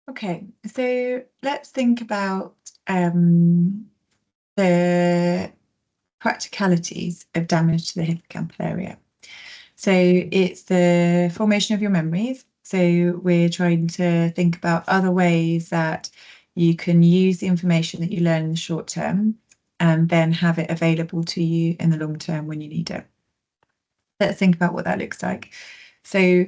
Okay, so let's think about the practicalities of damage to the hippocampal area. So it's the formation of your memories. So we're trying to think about other ways that you can use the information that you learn in the short term and then have it available to you in the long term when you need it. Let's think about what that looks like. So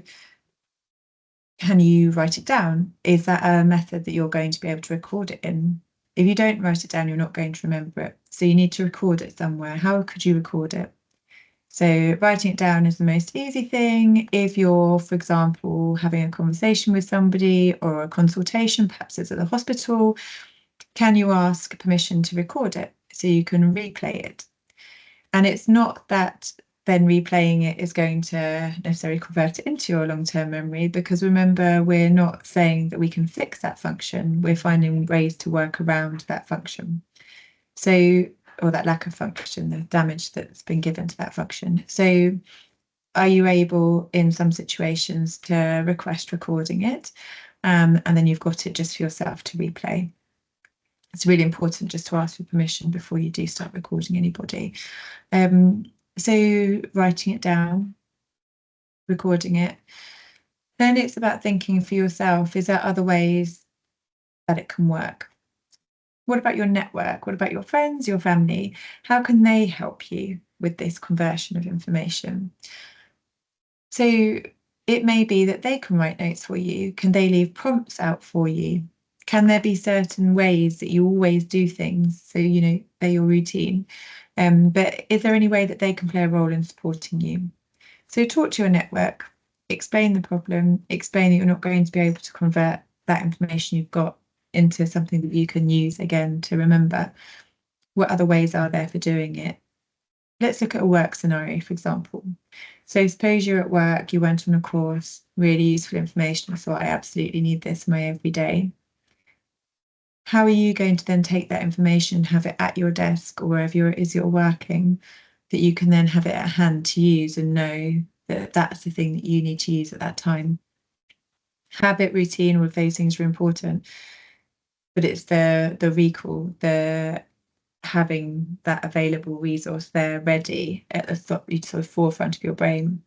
can you write it down? Is that a method that you're going to be able to record it in? If you don't write it down, you're not going to remember it. So you need to record it somewhere. How could you record it? So writing it down is the most easy thing. If you're, for example, having a conversation with somebody or a consultation, perhaps it's at the hospital, can you ask permission to record it so you can replay it? And it's not that then replaying it is going to necessarily convert it into your long-term memory, because remember, we're not saying that we can fix that function. We're finding ways to work around that function. So, or that lack of function, the damage that's been given to that function. So are you able in some situations to request recording it? And then you've got it just for yourself to replay. It's really important just to ask for permission before you do start recording anybody. So writing it down, recording it. Then it's about thinking for yourself, is there other ways that it can work? What about your network? What about your friends, your family? How can they help you with this conversion of information? So it may be that they can write notes for you. Can they leave prompts out for you? Can there be certain ways that you always do things? So, they're your routine. But is there any way that they can play a role in supporting you? So talk to your network, explain the problem, explain that you're not going to be able to convert that information you've got into something that you can use again to remember. What other ways are there for doing it? Let's look at a work scenario, for example. So suppose you're at work, you went on a course, really useful information. I thought I absolutely need this in my everyday. How are you going to then take that information, have it at your desk or wherever it is you're working, that you can then have it at hand to use and know that that's the thing that you need to use at that time? Habit, routine, all of those things are important, but it's the recall, the having that available resource there ready at the sort of forefront of your brain.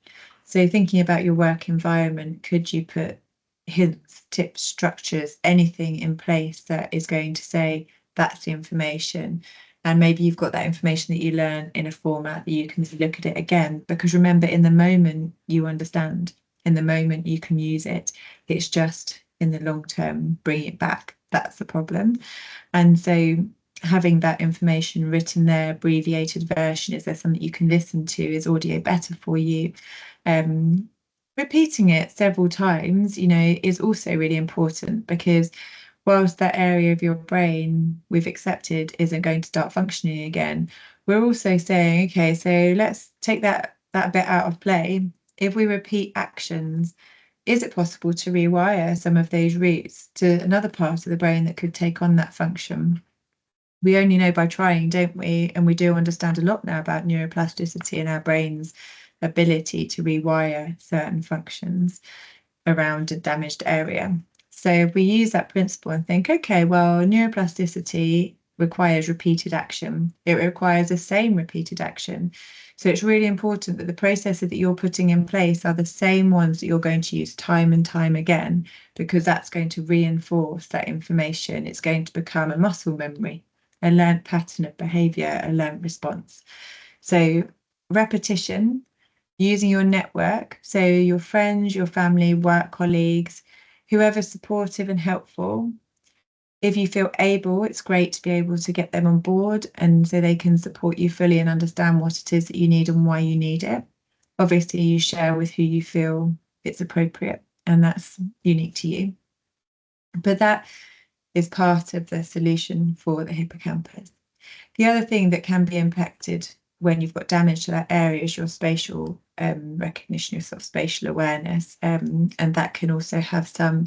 So thinking about your work environment, could you put hints, tips, structures, anything in place that is going to say that's the information? And maybe you've got that information that you learn in a format that you can look at it again, because remember, in the moment you understand, in the moment you can use it. It's just in the long term, bring it back. That's the problem. And so having that information written there, abbreviated version, is there something you can listen to? Is audio better for you? Repeating it several times, is also really important, because whilst that area of your brain we've accepted isn't going to start functioning again, we're also saying, okay, so let's take that bit out of play. If we repeat actions, is it possible to rewire some of those routes to another part of the brain that could take on that function? We only know by trying, don't we? And we do understand a lot now about neuroplasticity and our brain's ability to rewire certain functions around a damaged area. So if we use that principle and think, okay, well, neuroplasticity requires repeated action. It requires the same repeated action. So it's really important that the processes that you're putting in place are the same ones that you're going to use time and time again, because that's going to reinforce that information. It's going to become a muscle memory, a learned pattern of behavior, a learned response. So repetition, using your network, so your friends, your family, work colleagues, whoever's supportive and helpful. If you feel able, it's great to be able to get them on board and so they can support you fully and understand what it is that you need and why you need it. Obviously, you share with who you feel it's appropriate, and that's unique to you. But that is part of the solution for the hippocampus. The other thing that can be impacted when you've got damage to that area is your spatial recognition, your sort of spatial awareness, and that can also have some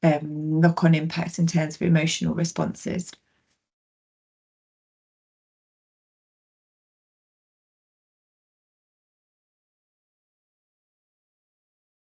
knock-on impacts in terms of emotional responses.